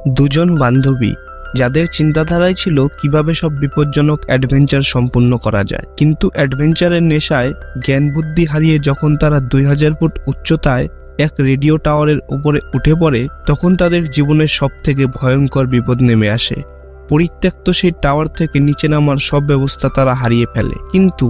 দুজন বান্ধবী যাদের চিন্তাধারায় ছিল কিভাবে সব বিপজ্জনক অ্যাডভেঞ্চার সম্পূর্ণ করা যায়, কিন্তু অ্যাডভেঞ্চারের নেশায় জ্ঞান বুদ্ধি হারিয়ে যখন তারা 2000 ফুট উচ্চতায় এক রেডিও টাওয়ারের উপরে উঠে পড়ে, তখন তাদের জীবনের সবথেকে ভয়ঙ্কর বিপদ নেমে আসে। পরিত্যক্ত সেই টাওয়ার থেকে নিচে নামার সব ব্যবস্থা তারা হারিয়ে ফেলে। কিন্তু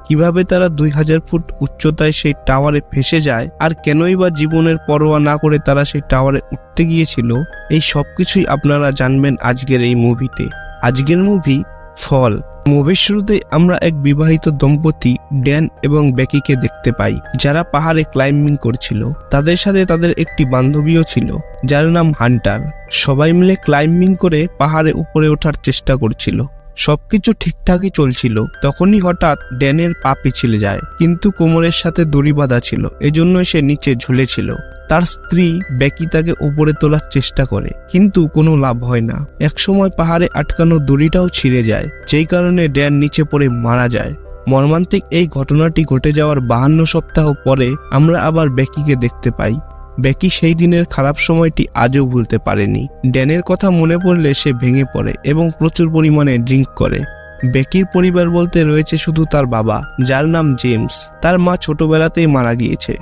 কিভাবে তারা 2000 ফুট উচ্চতায় সেই টাওয়ারে ফেসে যায়, আর কেনই বা জীবনের পরোয়া না করে তারা সেই টাওয়ারে উঠতে গিয়েছিল, এই সবকিছুই আপনারা জানবেন আজকের এই মুভিতে। আজকের মুভি ফল। মুভির শুরুতে আমরা এক বিবাহিত দম্পতি ড্যান এবং বেকিকে দেখতে পাই, যারা পাহাড়ে ক্লাইম্বিং করছিল। তাদের সাথে তাদের একটি বান্ধবীও ছিল, যার নাম হান্টার। সবাই মিলে ক্লাইম্বিং করে পাহাড়ে উপরে ওঠার চেষ্টা করছিল। সবকিছু ঠিকঠাকই চলছিল, তখনই হঠাৎ ড্যানের পা পিছলে যায়, কিন্তু কোমরের সাথে দড়ি বাঁধা ছিল, এজন্য সে নিচে ঝুলেছিল। তার স্ত্রী বেকি তাকে উপরে তোলার চেষ্টা করে, কিন্তু কোনো লাভ হয় না। একসময় পাহাড়ে আটকানো দড়িটাও ছিঁড়ে যায়, যেই কারণে ড্যান নিচে পড়ে মারা যায়। মর্মান্তিক এই ঘটনাটি ঘটে যাওয়ার 52 সপ্তাহ পরে আমরা আবার বেকিকে দেখতে পাই। বেকি সেই দিনের খারাপ সময়টি আজও ভুলতে পারেনি। ড্যানের কথা মনে পড়লে সে ভেঙে পড়ে এবং প্রচুর পরিমাণে ড্রিঙ্ক করে। বেকির পরিবার বলতে রয়েছে শুধু তার বাবা, যার নাম জেমস। তার মা ছোটবেলাতেই মারা গিয়েছে।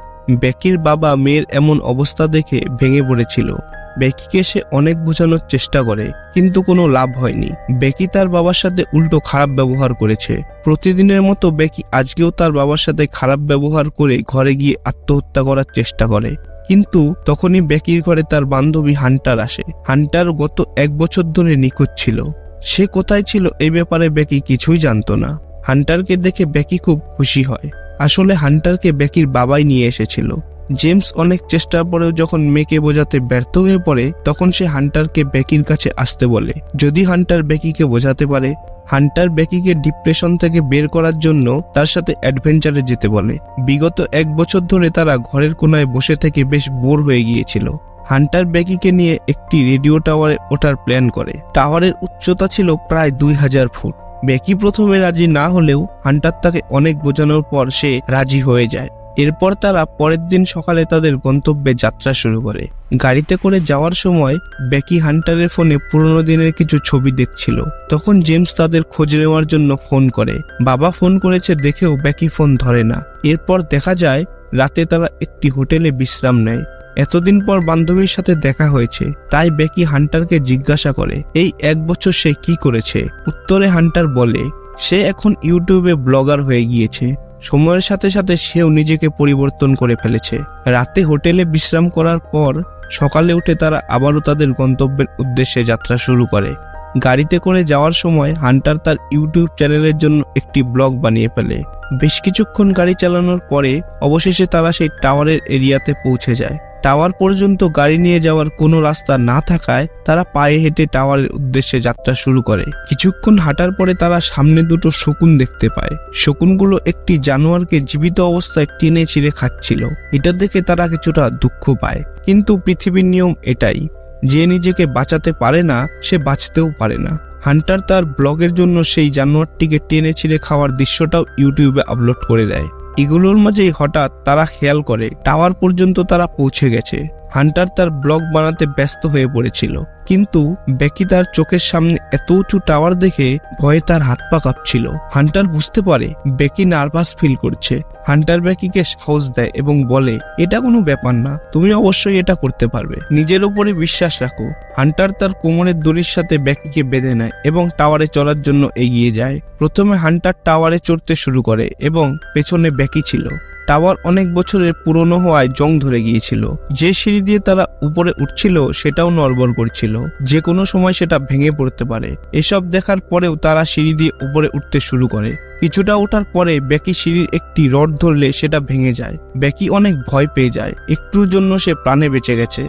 বেকির বাবা মেয়ের এমন অবস্থা দেখে ভেঙে পড়েছিল। বেকিকে সে অনেক বোঝানোর চেষ্টা করে, কিন্তু কোনো লাভ হয়নি। বেকি তার বাবার সাথে উল্টো খারাপ ব্যবহার করেছে। প্রতিদিনের মতো বেকি আজকেও তার বাবার সাথে খারাপ ব্যবহার করে ঘরে গিয়ে আত্মহত্যা করার চেষ্টা করে। কিন্তু তখনই বেকির ঘরে তার বান্ধবী হান্টার আসে। হান্টার গত 1 বছর ধরে নিখোঁজ ছিল। সে কোথায় ছিল এই ব্যাপারে বেকি কিছুই জানতো না। হান্টারকে দেখে বেকি খুব খুশি হয়। আসলে হান্টারকে বেকির বাবাই নিয়ে এসেছিল। জেমস অনেক চেষ্টার পরেও যখন মেয়েকে বোঝাতে ব্যর্থ হয়ে পড়ে, তখন সে হান্টারকে বেকির কাছে আসতে বলে। যদি হান্টার বেকিকে বোঝাতে পারে, হান্টার বেকিকে ডিপ্রেশন থেকে বের করার জন্য তার সাথে অ্যাডভেঞ্চারে যেতে বলে। বিগত 1 বছর ধরে তারা ঘরের কোনায় বসে থেকে বেশ বোর হয়ে গিয়েছিল। হান্টার বেকিকে নিয়ে একটি রেডিও টাওয়ারে ওঠার প্ল্যান করে। টাওয়ারের উচ্চতা ছিল প্রায় 2000 ফুট। বেকি প্রথমে রাজি না হলেও হান্টার তাকে অনেক বোঝানোর পর সে রাজি হয়ে যায়। এরপর তারা পরের দিন সকালে তাদের গন্তব্যে যাত্রা শুরু করে। গাড়িতে করে যাওয়ার সময় বেকি হান্টারের ফোনে পুরনো দিনের কিছু ছবি দেখছিল। তখন জেমস তাদের খোঁজ নেওয়ার জন্য ফোন করে। বাবা ফোন করেছে দেখেও বেকি ফোন ধরে না। এরপর দেখা যায় রাতে তারা একটি হোটেলে বিশ্রাম নেয়। এতদিন পর বান্ধবীর সাথে দেখা হয়েছে, তাই বেকি হান্টারকে জিজ্ঞাসা করে এই 1 বছর সে কি করেছে। উত্তরে হান্টার বলে সে এখন ইউটিউবে ব্লগার হয়ে গিয়েছে। সময়ের সাথে সাথে সেও নিজেকে পরিবর্তন করে ফেলেছে। রাতে হোটেলে বিশ্রাম করার পর সকালে উঠে তারা আবারও তাদের গন্তব্যের উদ্দেশ্যে যাত্রা শুরু করে। গাড়িতে করে যাওয়ার সময় হান্টার তার ইউটিউব চ্যানেলের জন্য একটি ব্লগ বানিয়ে ফেলে। বেশ কিছুক্ষণ গাড়ি চালানোর পরে অবশেষে তারা সেই টাওয়ারের এরিয়াতে পৌঁছে যায়। টাওয়ার পর্যন্ত গাড়ি নিয়ে যাওয়ার কোনো রাস্তা না থাকায় তারা পায়ে হেঁটে টাওয়ারের উদ্দেশ্যে যাত্রা শুরু করে। কিছুক্ষণ হাঁটার পরে তারা সামনে দুটো শকুন দেখতে পায়। শকুনগুলো একটি জানোয়ারকে জীবিত অবস্থায় টেনে ছিঁড়ে খাচ্ছিল। এটা দেখে তারা কিছুটা দুঃখ পায়, কিন্তু পৃথিবীর নিয়ম এটাই, যে নিজেকে বাঁচাতে পারে না সে বাঁচতেও পারে না। হান্টার তার ব্লগের জন্য সেই জানোয়ারটিকে টেনে ছিঁড়ে খাওয়ার দৃশ্যটাও ইউটিউবে আপলোড করে দেয়। এগুলোর মাঝেই হঠাৎ তারা খেয়াল করে টাওয়ার পর্যন্ত তারা পৌঁছে গেছে। হান্টার তার ব্লগ বানাতে ব্যস্ত হয়ে পড়েছিল, কিন্তু বেকি তার চোখের সামনে এত উঁচু টাওয়ার দেখে ভয়ে তার হাত পা কাঁপছিল। হান্টার বুঝতে পারে বেকি নার্ভাস ফিল করছে। হান্টার বেকিকে সাহস দেয় এবং বলে এটা কোনো ব্যাপার না, তুমি অবশ্যই এটা করতে পারবে, নিজের উপরে বিশ্বাস রাখো। হান্টার তার কোমরের দড়ির সাথে বেকিকে বেঁধে নেয় এবং টাওয়ারে চড়ার জন্য এগিয়ে যায়। প্রথমে হান্টার টাওয়ারে চড়তে শুরু করে এবং পেছনে বেকি ছিল। টাওয়ার অনেক বছরের পুরনো হওয়ায় জং ধরে গিয়েছিল। যে সিঁড়ি দিয়ে তারা উপরে উঠছিল সেটাও নড়বড় করছিল, যে কোনো সময় সেটা ভেঙে পড়তে পারে। এসব দেখার পরেও তারা সিঁড়ি দিয়ে উপরে উঠতে শুরু করে। কিছুটা ওঠার পরে বেকি সিঁড়ির একটি রড ধরলে সেটা ভেঙে যায়। বেকি অনেক ভয় পেয়ে যায়, একটুর জন্য সে প্রাণে বেঁচে গেছে।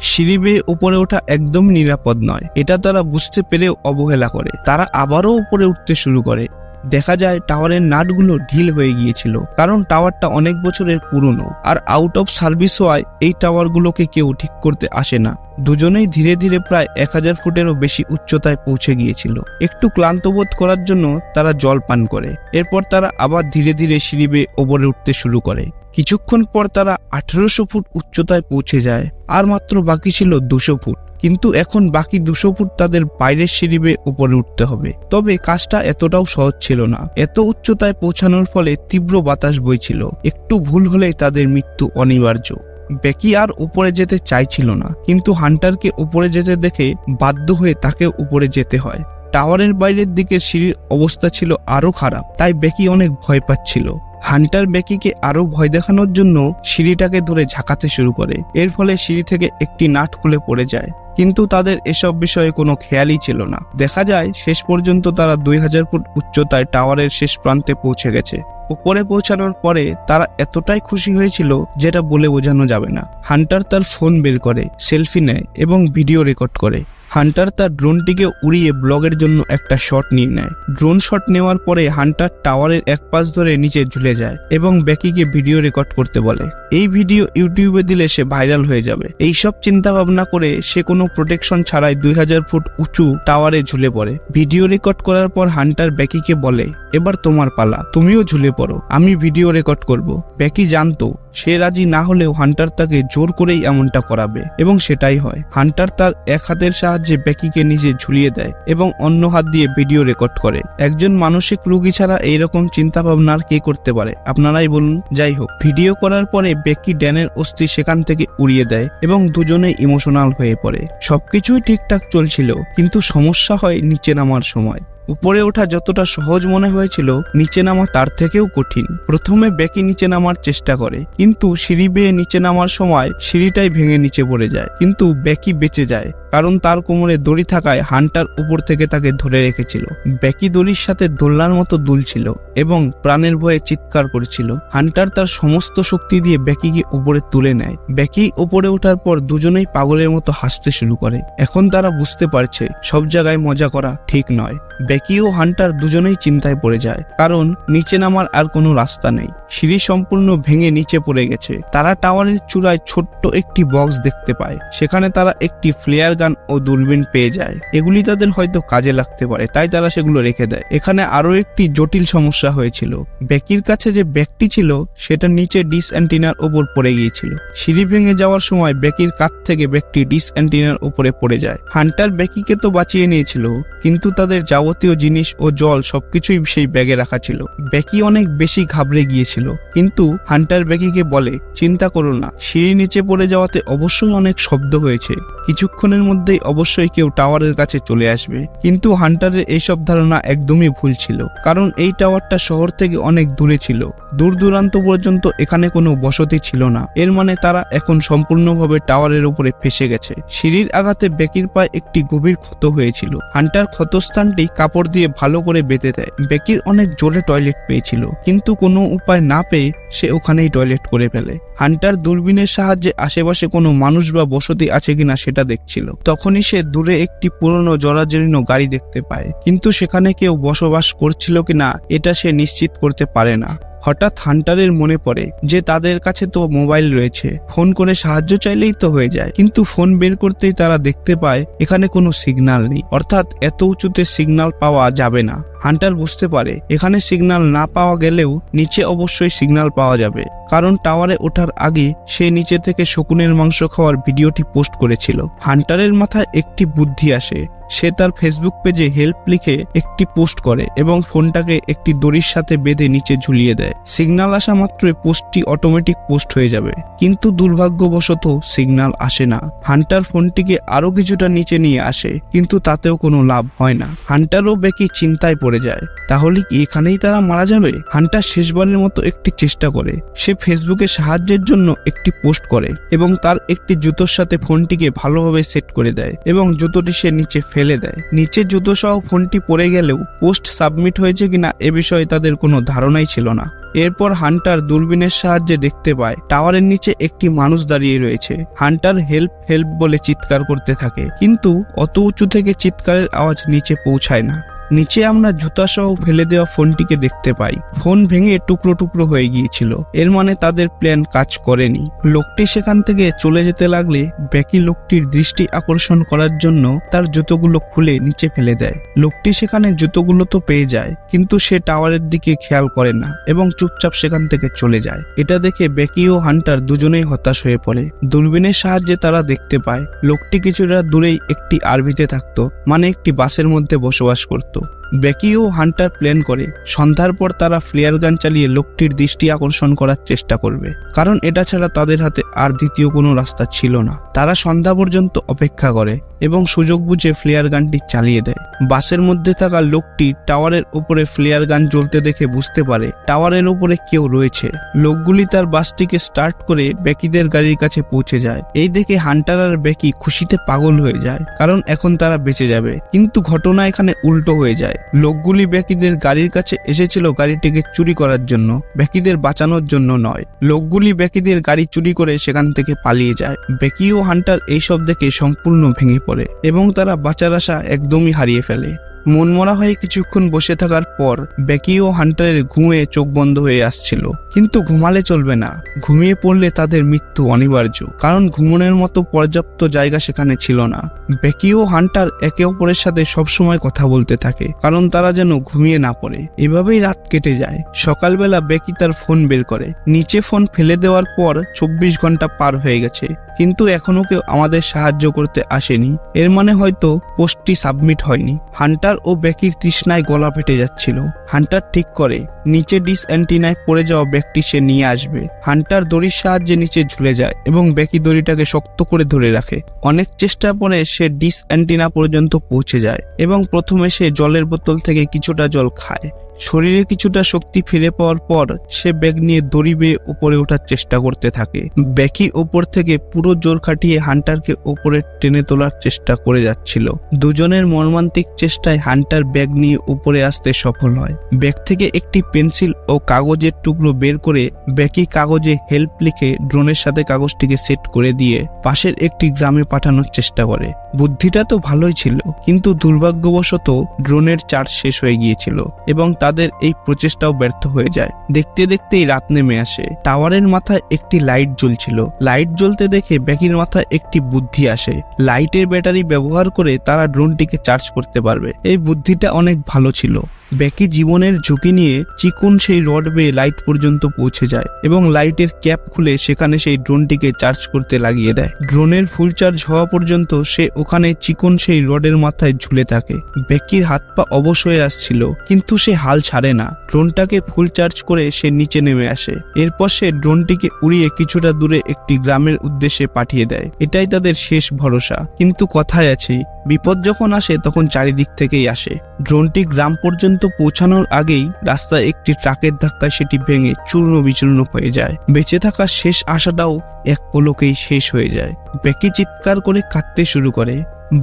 সিঁড়ি বেয়ে উপরে ওঠা একদম নিরাপদ নয়, এটা তারা বুঝতে পেরেও অবহেলা করে। তারা আবারও উপরে উঠতে শুরু করে। দেখা যায় টাওয়ারের নাটগুলো ঢিল হয়ে গিয়েছিল, কারণ টাওয়ারটা অনেক বছরের পুরনো আর আউট অফ সার্ভিস হওয়ায় এই টাওয়ারগুলোকে কেউ ঠিক করতে আসে না। দুজনেই ধীরে ধীরে প্রায় 1000 ফুটেরও বেশি উচ্চতায় পৌঁছে গিয়েছিল। একটু ক্লান্ত বোধ করার জন্য তারা জল পান করে। এরপর তারা আবার ধীরে ধীরে সিঁড়ি বেয়ে ওপরে উঠতে শুরু করে। কিছুক্ষণ পর তারা 1800 ফুট উচ্চতায় পৌঁছে যায়, আর মাত্র বাকি ছিল 200 ফুট। কিন্তু এখন বাকি 200 ফুট তাদের বাইরের সিঁড়ি বেয়ে উপরে উঠতে হবে। তবে কাজটা এতটাও সহজ ছিল না। এত উচ্চতায় পৌঁছানোর ফলে তীব্র বাতাস বইছিল, একটু ভুল হলেই তাদের মৃত্যু অনিবার্য। বেকি আর উপরে যেতে চাইছিল না, কিন্তু হান্টারকে উপরে যেতে দেখে বাধ্য হয়ে তাকে উপরে যেতে হয়। টাওয়ারের বাইরের দিকে সিঁড়ির অবস্থা ছিল আরো খারাপ, তাই বেকি অনেক ভয় পাচ্ছিল। হান্টার বেকিকে আরো ভয় দেখানোর জন্য সিঁড়িটাকে ধরে ঝাঁকাতে শুরু করে। এর ফলে সিঁড়ি থেকে একটি নাট খুলে পড়ে যায়, কিন্তু তাদের এসব বিষয়ে কোনো খেয়ালই ছিল না। দেখা যায় শেষ পর্যন্ত তারা 2000 ফুট উচ্চতায় টাওয়ারের শেষ প্রান্তে পৌঁছে গেছে। উপরে পৌঁছানোর পরে তারা এতটাই খুশি হয়েছিল যেটা বলে বোঝানো যাবে না। হান্টার তার ফোন বের করে, সেলফি নেয় এবং ভিডিও রেকর্ড করে। হান্টার তার ড্রোনটিকে উড়িয়ে ব্লগের জন্য একটা শট নিয়ে নেয়। ড্রোন শট নেওয়ার পরে হান্টার টাওয়ারের এক পাশ ধরে নিচে ঝুলে যায় এবং বেকিকে ভিডিও রেকর্ড করতে বলে। এই ভিডিও ইউটিউবে দিলে সে ভাইরাল হয়ে যাবে। এইসব চিন্তা ভাবনা করে সে কোনো প্রোটেকশন ছাড়াই 2000 ফুট উঁচু টাওয়ারে ঝুলে পড়ে। ভিডিও রেকর্ড করার পর হান্টার বেকিকে বলে, এবার তোমার পালা, তুমিও ঝুলে পড়ো, আমি ভিডিও রেকর্ড করব। বেকি জানতো সে রাজি না হলেও হান্টার তাকে জোর করেই এমনটা করাবে, এবং সেটাই হয়। হান্টার তার এক হাতের সাহায্যে বেকিকে নিজে ঝুলিয়ে দেয় এবং অন্য হাত দিয়ে ভিডিও রেকর্ড করে। একজন মানসিক রোগী ছাড়া এইরকম চিন্তা ভাবনা আর কে করতে পারে, আপনারাই বলুন। যাই হোক, ভিডিও করার পরে বেকি ড্যানের অস্থি সেখান থেকে উড়িয়ে দেয় এবং দুজনেই ইমোশনাল হয়ে পড়ে। সবকিছুই ঠিকঠাক চলছিল, কিন্তু সমস্যা হয় নিচে নামার সময়। উপরে ওঠা যতটা সহজ মনে হয়েছিল, নিচে নামা তার থেকেও কঠিন। প্রথমে বেকি নিচে নামার চেষ্টা করে, কিন্তু সিঁড়ি বেয়ে নিচে নামার সময় সিঁড়িটাই ভেঙে নিচে পড়ে যায়। কিন্তু বেকি বেঁচে যায়, কারণ তার কোমরে দড়ি থাকায় হান্টার উপর থেকে তাকে ধরে রেখেছিল। বেকি দড়ির সাথে দোলনার মতো দুলছিল এবং প্রাণের ভয়ে চিৎকার করেছিল। হান্টার তার সমস্ত শক্তি দিয়ে বেকিকে উপরে তুলে নেয়। বেকি উপরে ওঠার পর দুজনেই পাগলের মতো হাসতে শুরু করে। এখন তারা বুঝতে পারছে সব জায়গায় মজা করা ঠিক নয়। বেকি ও হান্টার দুজনেই চিন্তায় পড়ে যায়, কারণ নিচে নামার আর কোনো রাস্তা নেই। সিঁড়ি সম্পূর্ণ ভেঙে নিচে পড়ে গেছে। তারা টাওয়ারের চূড়ায় ছোট্ট একটি বক্স দেখতে পায়। সেখানে তারা একটি ফ্লেয়ার গান ও দূরবীন পেয়ে যায়। এগুলি তাদের হয়তো কাজে লাগতে পারে, তাই তারা সেগুলো রেখে দেয়। এখানে আরো একটি জটিল সমস্যা হয়েছিল। বেকির কাছে যে ব্যাগটি ছিল সেটা নিচে ডিশ অ্যান্টিনার উপর পড়ে গিয়েছিল। সিঁড়ি ভেঙে যাওয়ার সময় বেকির কাছ থেকে ব্যাগটি ডিশ অ্যান্টিনার উপরে পড়ে যায়। হান্টার বেকিকে তো বাঁচিয়ে নিয়েছিল, কিন্তু তাদের যাবতীয় জিনিস ও জল সবকিছুই সেই ব্যাগে রাখা ছিল। বেকি অনেক বেশি ঘাবড়ে গিয়েছিল, কিন্তু হান্টার বেকিকে বলে, চিন্তা করো না, সিঁড়ি নিচে পড়ে যাওয়াতে অবশ্যই অনেক শব্দ হয়েছে, কিছুক্ষণের মধ্যেই অবশ্যই কেউ টাওয়ারের কাছে চলে আসবে। কিন্তু হান্টারের এইসব ধারণা একদমই ভুল ছিল, কারণ এই টাওয়ারটা শহর থেকে অনেক দূরে ছিল। দূর দূরান্ত পর্যন্ত এখানে কোনো বসতি ছিল না। এর মানে তারা এখন সম্পূর্ণভাবে টাওয়ারের উপরে ফেসে গেছে। সিঁড়ির আঘাতে বেকির পায়ে একটি গভীর ক্ষত হয়েছিল। হান্টার ক্ষতস্থানটি কাপড় দিয়ে ভালো করে বেঁধে দেয়। বেকির অনেক জোরে টয়লেট পেয়েছিল, কিন্তু কোনো উপায় না পেয়ে সে ওখানেই টয়লেট করে ফেলে। হান্টার দূরবীনের সাহায্যে আশেপাশে কোনো মানুষ বা বসতি আছে কিনা সেটা দেখছিল। তখনই সে দূরে একটি পুরনো জরাজীর্ণ গাড়ি দেখতে পায়, কিন্তু সেখানে কেউ বসবাস করছিল কিনা এটা সে নিশ্চিত করতে পারে না। হঠাৎ হান্টারের মনে পড়ে যে তাদের কাছে তো মোবাইল রয়েছে, ফোন করে সাহায্য চাইলেই তো হয়ে যায়। কিন্তু ফোন বের করতেই তারা দেখতে পায় এখানে কোনো সিগন্যাল নেই, অর্থাৎ এত উঁচুতে সিগন্যাল পাওয়া যাবে না। হান্টার বুঝতে পারে এখানে সিগন্যাল না পাওয়া গেলেও নিচে অবশ্যই সিগন্যাল পাওয়া যাবে, কারণ টাওয়ারে ওঠার আগে সে নিচে থেকে শকুনের মাংস খাওয়ার ভিডিওটি পোস্ট করেছিল। হান্টারের মাথায় একটি বুদ্ধি আসে। সে তার ফেসবুক পেজে হেল্প লিখে একটি পোস্ট করে এবং ফোনটাকে একটি দড়ির সাথে বেঁধে নিচে ঝুলিয়ে দেয়। সিগন্যাল আসা মাত্রই পোস্টটি অটোমেটিক পোস্ট হয়ে যাবে, কিন্তু দুর্ভাগ্যবশত সিগন্যাল আসে না। হান্টার ফোনটিকে আরো কিছুটা নিচে নিয়ে আসে, কিন্তু তাতেও কোনো লাভ হয় না। হান্টার ও বেকি চিন্তায় পড়ে যায়, তাহলে কি এখানেই তারা মারা যাবে? হান্টার শেষবারের মতো একটি চেষ্টা করে। সে ফেসবুকে সাহায্যের জন্য একটি পোস্ট করে এবং তার একটি জুতোর সাথে ফোনটিকে ভালোভাবে সেট করে দেয় এবং জুতোটি সে নিচে ফেলে দেয়। নিচে জুতো সহ ফোনটি পড়ে গেলেও পোস্ট সাবমিট হয়েছে কিনা এ বিষয়ে তাদের কোনো ধারণাই ছিল না। এরপর হান্টার দূরবীনের সাহায্যে দেখতে পায় টাওয়ারের নিচে একটি মানুষ দাঁড়িয়ে রয়েছে। হান্টার হেল্প হেল্প বলে চিৎকার করতে থাকে, কিন্তু অত উঁচু থেকে চিৎকারের আওয়াজ নিচে পৌঁছায় না। নিচে আমরা জুতাসহ ফেলে দেওয়া ফোনটিকে দেখতে পাই। ফোন ভেঙে টুকরো টুকরো হয়ে গিয়েছিল। এর মানে তাদের প্ল্যান কাজ করেনি। লোকটি সেখান থেকে চলে যেতে লাগলে বেকি লোকটির দৃষ্টি আকর্ষণ করার জন্য তার জুতোগুলো খুলে নিচে ফেলে দেয়। লোকটি সেখানে জুতোগুলো তো পেয়ে যায়, কিন্তু সে টাওয়ারের দিকে খেয়াল করে না এবং চুপচাপ সেখান থেকে চলে যায়। এটা দেখে বেকি ও হান্টার দুজনেই হতাশ হয়ে পড়ে। দূরবীনের সাহায্যে তারা দেখতে পায় লোকটি কিছুটা দূরেই একটি আরভিতে থাকতো, মানে একটি বাসের মধ্যে বসবাস করত। বেকি ও হান্টার প্ল্যান করে সন্ধ্যার পর তারা ফ্লেয়ার গান চালিয়ে লোকটির দৃষ্টি আকর্ষণ করার চেষ্টা করবে, কারণ এটা ছাড়া তাদের হাতে আর দ্বিতীয় কোনো রাস্তা ছিল না। তারা সন্ধ্যা পর্যন্ত অপেক্ষা করে এবং সুযোগ বুঝে ফ্লেয়ার গানটি চালিয়ে দেয়। বাসের মধ্যে থাকা লোকটি টাওয়ারের উপরে ফ্লেয়ার গান জ্বলতে দেখে বুঝতে পারে টাওয়ারের উপরে কেউ রয়েছে। লোকগুলি তার বাসটিকে স্টার্ট করে বেকিদের গাড়ির কাছে পৌঁছে যায়। এই দেখে হান্টার আর বেকি খুশিতে পাগল হয়ে যায়, কারণ এখন তারা বেঁচে যাবে। কিন্তু ঘটনা এখানে উল্টো হয়ে যায়। লোকগুলি বেকিদের গাড়ির কাছে এসেছিল গাড়িটিকে চুরি করার জন্য, বেকিদের বাঁচানোর জন্য নয়। লোকগুলি বেকিদের গাড়ি চুরি করে সেখান থেকে পালিয়ে যায়। বেকি ও হান্টার এইসব দেখে সম্পূর্ণ ভেঙে পড়ে এবং তারা বাঁচার আশা একদমই হারিয়ে ফেলে। মনমরা হয়ে কিছুক্ষণ বসে থাকার পর বেকি ও হান্টারের ঘুমে চোখ বন্ধ হয়ে আসছিল। কিন্তু ঘুমালে চলবে না, ঘুমিয়ে পড়লে তাদের মৃত্যু অনিবার্য, কারণ ঘুমানোর মতো পর্যাপ্ত জায়গা সেখানে ছিল না। বেকি ও হান্টার একে অপরের সাথে সবসময় কথা বলতে থাকে, কারণ তারা যেন ঘুমিয়ে না পড়ে। এভাবেই রাত কেটে যায়। সকালবেলা বেকি তার ফোন বের করে। নিচে ফোন ফেলে দেওয়ার পর 24 ঘন্টা পার হয়ে গেছে, কিন্তু এখনো কেউ আমাদের সাহায্য করতে আসেনি। এর মানে হয়তো পোস্টটি সাবমিট হয়নি। হান্টার ও বেকির তৃষ্ণায় গলা ফেটে যাচ্ছিল। হান্টার ঠিক করে নিচে ডিস অ্যান্টিনায় পড়ে যাওয়া ব্যাগটি সে নিয়ে আসবে। হান্টার দড়ির সাহায্যে নিচে ঝুলে যায় এবং বেকি দড়িটাকে শক্ত করে ধরে রাখে। অনেক চেষ্টার পরে সে ডিস অ্যান্টিনা পর্যন্ত পৌঁছে যায় এবং প্রথমে সে জলের বোতল থেকে কিছুটা জল খায়। শরীরে কিছুটা শক্তি ফিরে পাওয়ার পর সে ব্যাগ নিয়ে দড়ি বেয়ে উপরে ওঠার চেষ্টা করতে থাকে। বেকি ওপর থেকে পুরো জোর খাটিয়ে হান্টারকে ওপরে টেনে তোলার চেষ্টা করে যাচ্ছিল। দুজনের মর্মান্তিক চেষ্টায় হান্টার ব্যাগ নিয়ে উপরে আসতে সফল হয়। ব্যাগ থেকে একটি পেন্সিল ও কাগজের টুকরো বের করে বেকি কাগজে হেল্প লিখে ড্রোনের সাথে কাগজটিকে সেট করে দিয়ে পাশের একটি গ্রামে পাঠানোর চেষ্টা করে। বুদ্ধিটা তো ভালোই ছিল, কিন্তু দুর্ভাগ্যবশত ড্রোনের চার্জ শেষ হয়ে গিয়েছিল এবং তাদের এই প্রচেষ্টাও ব্যর্থ হয়ে যায়। দেখতে দেখতেই রাত নেমে আসে। টাওয়ারের মাথায় একটি লাইট জ্বলছিল। লাইট জ্বলতে দেখে বেকির মাথায় একটি বুদ্ধি আসে। লাইটের ব্যাটারি ব্যবহার করে তারা ড্রোনটিকে চার্জ করতে পারবে। এই বুদ্ধিটা অনেক ভালো ছিল। বেকি জীবনের ঝুঁকি নিয়ে চিকন সেই রড বেয়ে লাইট পর্যন্ত পৌঁছে যায় এবং লাইটের ক্যাপ খুলে সেখানে সেই ড্রোনটিকে চার্জ করতে লাগিয়ে দেয়। ড্রোনের ফুল চার্জ হওয়া পর্যন্ত সে ওখানে চিকন সেই রডের মাথায় ঝুলে থাকে। বেকির হাত পা অবশ হয়ে আসছিল, কিন্তু সে হাল ছাড়ে না। ড্রোনটাকে ফুল চার্জ করে সে নিচে নেমে আসে। এরপর সে ড্রোনটিকে উড়িয়ে কিছুটা দূরে একটি গ্রামের উদ্দেশ্যে পাঠিয়ে দেয়। এটাই তাদের শেষ ভরসা। কিন্তু কথায় আছে, বিপদ যখন আসে তখন চারিদিক থেকেই আসে। ড্রোনটি গ্রাম পর্যন্ত পৌঁছানোর আগেই রাস্তায় একটি ট্রাকের ধাক্কায় সেটি ভেঙে চূর্ণ বিচূর্ণ হয়ে যায়। বেঁচে থাকার শেষ আশাটাও এক পলকেই শেষ হয়ে যায়। বেকি চিৎকার করে কাঁদতে শুরু করে।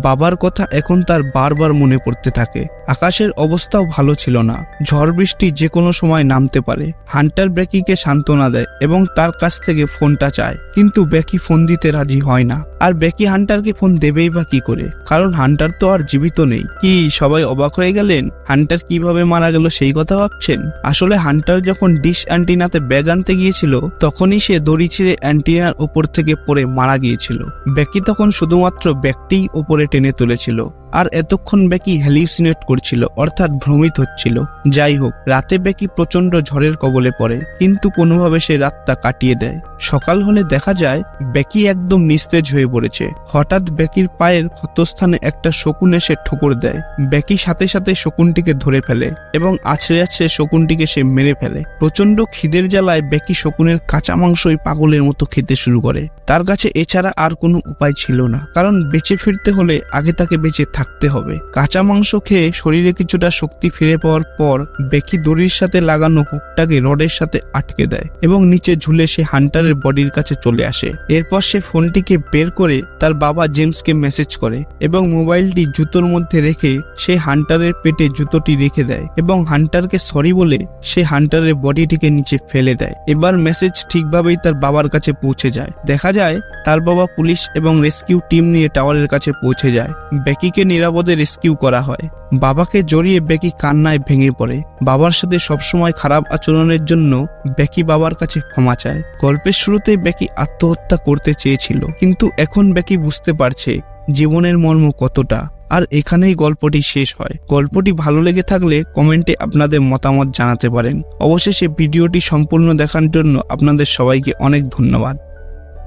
বাবার কথা এখন তার বারবার মনে পড়তে থাকে। আকাশের অবস্থাও ভালো ছিল না, ঝড় বৃষ্টি যে কোনো সময় নামতে পারে। হান্টার বেকিকে সান্ত্বনা দেয় এবং তার কাছ থেকে ফোনটা চায়, কিন্তু বেকি ফোন দিতে রাজি হয় না। আর বেকি হান্টারকে ফোন দেবেই বা কি করে, কারণ হান্টার তো আর জীবিত নেই। কি সবাই অবাক হয়ে গেলেন? হান্টার কিভাবে মারা গেল সেই কথা ভাবছেন? আসলে হান্টার যখন ডিশ অ্যান্টিনাতে ব্যাগ আনতে গিয়েছিল তখনই সে দড়ি ছিঁড়ে অ্যান্টিনার উপর থেকে পড়ে মারা গিয়েছিল। বেকি তখন শুধুমাত্র ব্যাগটিই উপরে টেনে তুলেছিল, আর এতক্ষণ বেকি হ্যালিউসিনেট করছিল, অর্থাৎ ভ্রমিত হচ্ছিল। যাই হোক, রাতে বেকি প্রচন্ড ঝড়ের কবলে পড়ে, কিন্তু কোনোভাবে সে রাতটা কাটিয়ে দেয়। সকাল হলে দেখা যায় বেকি একদম নিস্তেজ হয়ে পড়েছে। হঠাৎ বেকির পায়ের ক্ষতস্থানে একটা শকুন এসে ঠোকর দেয়। বেকি সাথে সাথে শকুনটিকে ধরে ফেলে এবং আছড়ে আছড়ে শকুনটিকে সে মেরে ফেলে। প্রচন্ড খিদের জ্বালায় বেকি শকুনের কাঁচা মাংসই পাগলের মতো খেতে শুরু করে। তার কাছে এছাড়া আর কোনো উপায় ছিল না, কারণ বেঁচে ফিরতে হলে আগে তাকে বেঁচে থাকতে হবে। কাঁচা মাংস খেয়ে শরীরে কিছুটা শক্তি ফিরে পাওয়ার পর বেকি দড়ির সাথে লাগানো হুকটাকে রডের সাথে আটকে দেয় এবং নিচে ঝুলে সে হান্টারের বডির কাছে চলে আসে। এরপর সে ফোনটিকে বের করে তার বাবা জেমসকে মেসেজ করে এবং মোবাইলটি জুতোর মধ্যে রেখে সে হান্টারের পেটে জুতোটি রেখে দেয় এবং হান্টারকে সরি বলে সে হান্টারের বডিটিকে নিচে ফেলে দেয়। এবার মেসেজ ঠিকভাবেই তার বাবার কাছে পৌঁছে যায়। দেখা যায় তার বাবা পুলিশ এবং রেস্কিউ টিম নিয়ে টাওয়ারের কাছে পৌঁছে যায়। বেকিকে নিরাপদে রেস্কিউ করা হয়। বাবাকে জড়িয়ে বেকি কান্নায় ভেঙে পড়ে। বাবার সাথে সবসময় খারাপ আচরণের জন্য বেকি বাবার কাছে ক্ষমা চায়। গল্পের শুরুতে বেকি আত্মহত্যা করতে চেয়েছিল, কিন্তু এখন বেকি বুঝতে পারছে জীবনের মর্ম কতটা। আর এখানেই গল্পটি শেষ হয়। গল্পটি ভালো লেগে থাকলে কমেন্টে আপনাদের মতামত জানাতে পারেন। অবশেষে ভিডিওটি সম্পূর্ণ দেখার জন্য আপনাদের সবাইকে অনেক ধন্যবাদ।